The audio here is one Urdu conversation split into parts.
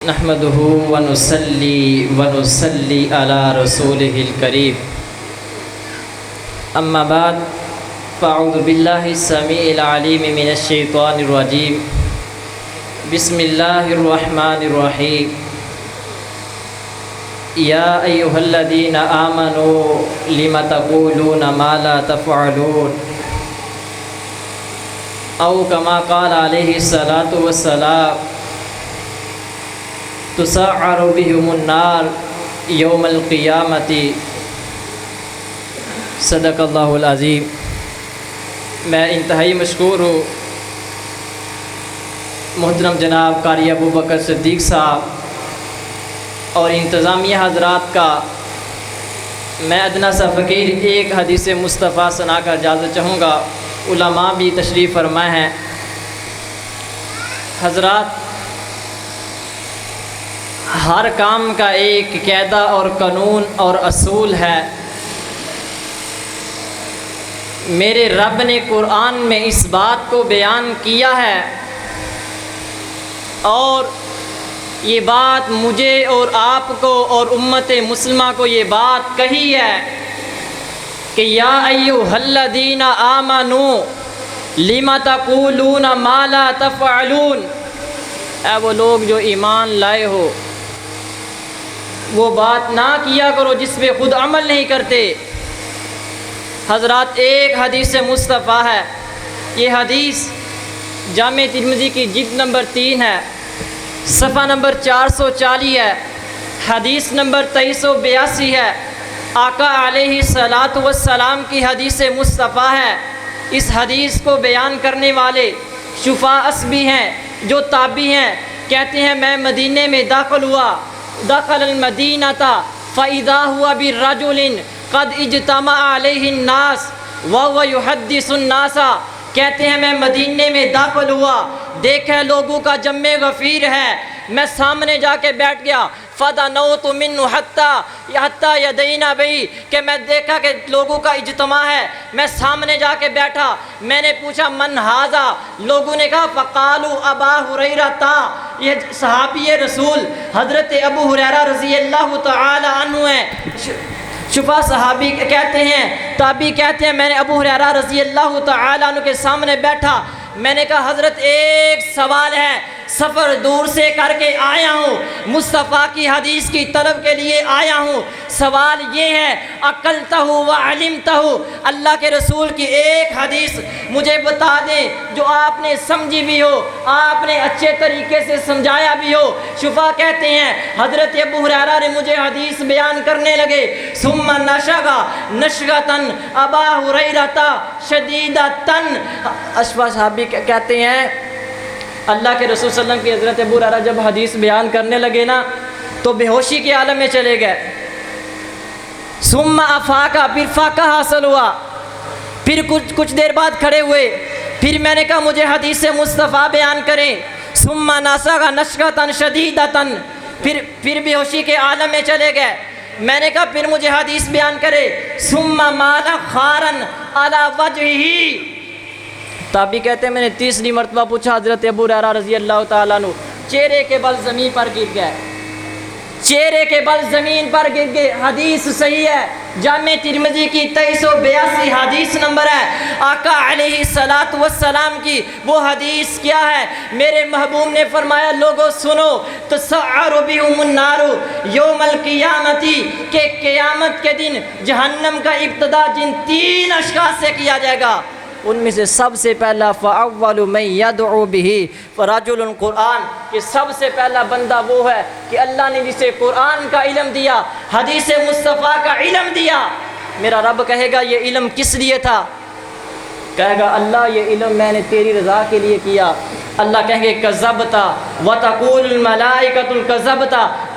نحمده ونصلي على رسوله الكريم اما بعد فاعوذ بالله السميع العليم من الشيطان الرجيم بسم الله الرحمن الرحيم يا ايها الذين آمنوا لم تقولون ما لا تفعلون او كما قال عليه الصلاة والسلام تسعر بهم النار یوم القیامت۔ صدق اللہ العظیم۔ میں انتہائی مشکور ہوں محترم جناب قاری ابو بکر صدیق صاحب اور انتظامیہ حضرات کا۔ میں ادنا سا فقیر ایک حدیث مصطفیٰ سنا کر اجازت چاہوں گا، علماء بھی تشریف فرمائے ہیں۔ حضرات، ہر کام کا ایک قاعدہ اور قانون اور اصول ہے۔ میرے رب نے قرآن میں اس بات کو بیان کیا ہے اور یہ بات مجھے اور آپ کو اور امت مسلمہ کو یہ بات کہی ہے کہ یا ایھا الذین آمنوا لم تقولون ما لا تفعلون، اے وہ لوگ جو ایمان لائے ہو وہ بات نہ کیا کرو جس پہ خود عمل نہیں کرتے۔ حضرات، ایک حدیث مصطفیٰ ہے، یہ حدیث جامع ترمذی کی جلد نمبر 3 ہے، صفحہ نمبر 440 ہے، حدیث نمبر 2382 ہے۔ آقا علیہ الصلاۃ والسلام کی حدیث مصطفیٰ ہے۔ اس حدیث کو بیان کرنے والے شفاء اسبی ہیں جو تابعی ہیں، کہتے ہیں میں مدینے میں داخل ہوا، دخل المدینہ فاذا ہوا برجل قد اجتمع علیہ الناس وهو يحدث الناس، کہتے ہیں میں مدینے میں داخل ہوا، دیکھا لوگوں کا جمع غفیر ہے، میں سامنے جا کے بیٹھ گیا، فدنوت منه حتی یدینا بی، کہ میں دیکھا کہ لوگوں کا اجتماع ہے، میں سامنے جا کے بیٹھا، میں نے پوچھا من ھذا، لوگوں نے کہا فقالوا ابا ہریرہ، یہ صحابی رسول حضرت ابو ہریرہ رضی اللہ تعالی عنہ ہیں۔ شفا صحابی کہتے ہیں، تابعی کہتے ہیں میں نے ابو ہریرہ رضی اللہ تعالی عنہ کے سامنے بیٹھا، میں نے کہا حضرت ایک سوال ہے، سفر دور سے کر کے آیا ہوں، مصطفیٰ کی حدیث کی طلب کے لیے آیا ہوں، سوال یہ ہے عقلتہ و علمتہ، اللہ کے رسول کی ایک حدیث مجھے بتا دیں جو آپ نے سمجھی بھی ہو، آپ نے اچھے طریقے سے سمجھایا بھی ہو۔ شفا کہتے ہیں حضرت ابو ہریرہ نے مجھے حدیث بیان کرنے لگے، ثم نشغ نشغۃ ابا ہریرہ شدیدۃ۔ اشفا صحابی کہتے ہیں اللہ کے رسول صلی اللہ علیہ وسلم کی حضرت ابو ہریرہ جب حدیث بیان کرنے لگے نا تو بے ہوشی کے عالم میں چلے گئے۔ ثم افاقہ، پھر فاقہ حاصل ہوا، پھر کچھ دیر بعد کھڑے ہوئے، پھر میں نے کہا مجھے حدیث مصطفیٰ بیان کریں۔ ثم نسغ نشغۃ شدیدۃ، پھر بے ہوشی کے عالم میں چلے گئے، میں نے کہا پھر مجھے حدیث بیان کرے۔ ثم مال خارا علی وجہہ، تابعی کہتے ہیں میں نے تیسری مرتبہ پوچھا حضرت ابو ہریرہ رضی اللہ تعالیٰ عنہ، چہرے کے بل زمین پر گر گئے، چہرے کے بل زمین پر گر گئے۔ حدیث صحیح ہے، جامع ترمذی کی 2382 حدیث نمبر ہے۔ آقا علیہ الصلاۃ والسلام کی وہ حدیث کیا ہے؟ میرے محبوب نے فرمایا لوگو سنو، تسعر بہم النار یوم القیامت، کہ قیامت کے دن جہنم کا ابتدا جن 3 اشخاص سے کیا جائے گا ان میں سے سب سے پہلا فاول من یدعو بہ رجل قرآن، کہ سب سے پہلا بندہ وہ ہے کہ اللہ نے جسے قرآن کا علم دیا، حدیث مصطفیٰ کا علم دیا۔ میرا رب کہے گا یہ علم کس لیے تھا؟ کہے گا اللہ یہ علم میں نے تیری رضا کے لیے کیا۔ اللہ کہیں گے کذبت وتقول الملائکۃ کذبت،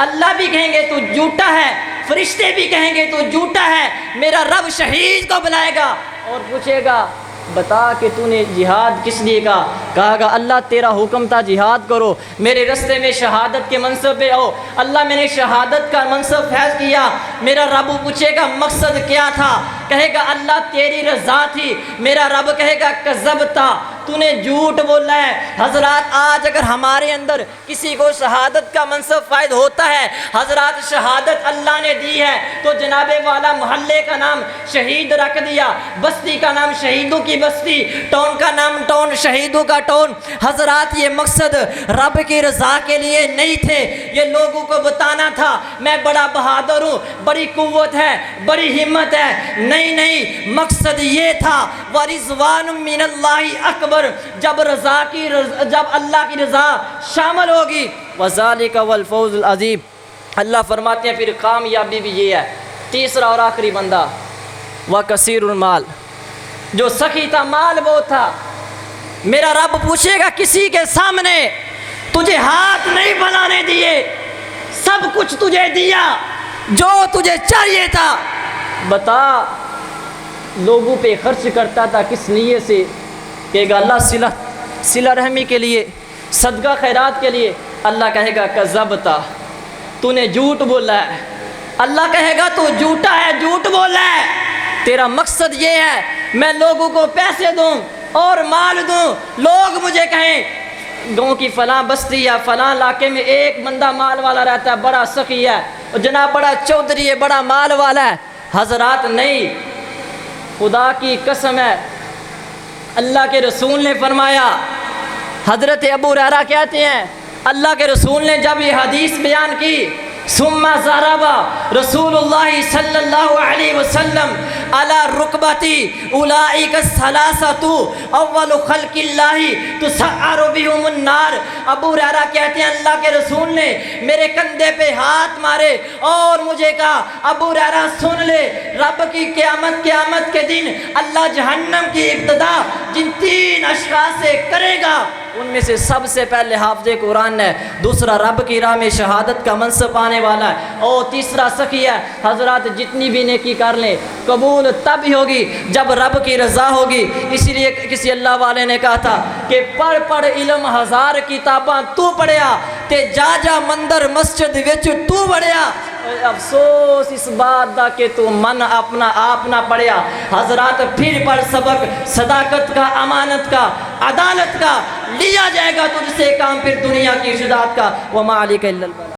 اللہ بھی کہیں گے تو جھوٹا ہے، فرشتے بھی کہیں گے تو جھوٹا ہے۔ میرا رب شہید کو بلائے گا اور پوچھے گا بتا کہ تو نے جہاد کس لیے کہا؟ کہا گا اللہ تیرا حکم تھا جہاد کرو، میرے رستے میں شہادت کے منصب پہ آؤ، اللہ میں نے شہادت کا منصب فیض کیا۔ میرا رب پوچھے گا مقصد کیا تھا؟ کہے گا اللہ تیری رضا تھی۔ میرا رب کہے گا کذبتا تو نے جھوٹ بولا ہے۔ حضرات آج اگر ہمارے اندر کسی کو شہادت کا منصب فائد ہوتا ہے، حضرات شہادت اللہ نے دی ہے تو جناب والا محلے کا نام شہید رکھ دیا، بستی کا نام شہیدوں کی بستی، ٹون کا نام ٹون شہیدوں کا ٹون۔ حضرات یہ مقصد رب کی رضا کے لیے نہیں تھے، یہ لوگوں کو بتانا تھا میں بڑا بہادر ہوں، بڑی قوت ہے، بڑی ہمت ہے۔ نہیں نہیں، مقصد یہ تھا وَرِضْوَانٌ مِّنَ اللَّهِ اکبر، جب اللہ کی رضا شامل ہوگی، وَذَلِكَ وَالْفَوْزُ الْعَظِيمُ۔ اللہ فرماتے ہیں پھر کامیابی بھی یہ ہے۔ تیسرا اور آخری بندہ وَكَثِيرُ الْمَالِ، جو سخی تھا، مال بہت تھا۔ میرا رب پوچھے گا کسی کے سامنے تجھے ہاتھ نہیں بنانے دیے، سب کچھ تجھے دیا جو تجھے چاہیے تھا، بتا لوگوں پہ خرچ کرتا تھا کس نیت سے؟ کہے گا اللہ صلہ رحمی کے لیے، صدقہ خیرات کے لیے۔ اللہ کہے گا کذبتا، تو نے جھوٹ بولا ہے۔ اللہ کہے گا تو جھوٹا ہے، جھوٹ بولا ہے، تیرا مقصد یہ ہے میں لوگوں کو پیسے دوں اور مال دوں، لوگ مجھے کہیں گاؤں کی فلاں بستی یا فلاں علاقے میں ایک بندہ مال والا رہتا ہے، بڑا سخی ہے، اور جناب بڑا چودھری ہے، بڑا مال والا ہے۔ حضرات نہیں، خدا کی قسم ہے، اللہ کے رسول نے فرمایا، حضرت ابو ہریرہ کہتے ہیں اللہ کے رسول نے جب یہ حدیث بیان کی، ثم ضرب رسول اللہ صلی اللہ علیہ وسلم علی رکبتی اولئک الثلاثۃ اول خلق اللہ تسعر بهم النار۔ ابو ہریرہ کہتے ہیں اللہ کے رسول نے میرے کندھے پہ ہاتھ مارے اور مجھے کہا ابو ہریرہ سن لے، رب کی قیامت کے دن اللہ جہنم کی ابتدا جن 3 اشخاص سے کرے گا، ان میں سے سب سے پہلے حافظ قرآن ہے، دوسرا رب کی راہ میں شہادت کا منصب پانے والا ہے، اور تیسرا سخی ہے۔ حضرات جتنی بھی نیکی کر لیں قبول تب ہی ہوگی جب رب کی رضا ہوگی۔ اسی لیے کسی اللہ والے نے کہا تھا کہ پڑھ علم 1000 کتاباں تو پڑھیا تے جا مندر مسجد وچ تو بڑھیا، افسوس اس بات دا کہ تو من اپنا آپ نہ پڑھیا۔ حضرات پھر پڑھ سبق صداقت کا، امانت کا، عدالت کا، لیا جائے گا تجھ سے کام پھر دنیا کی شجاعت کا۔ وما علیک الا البلاغ۔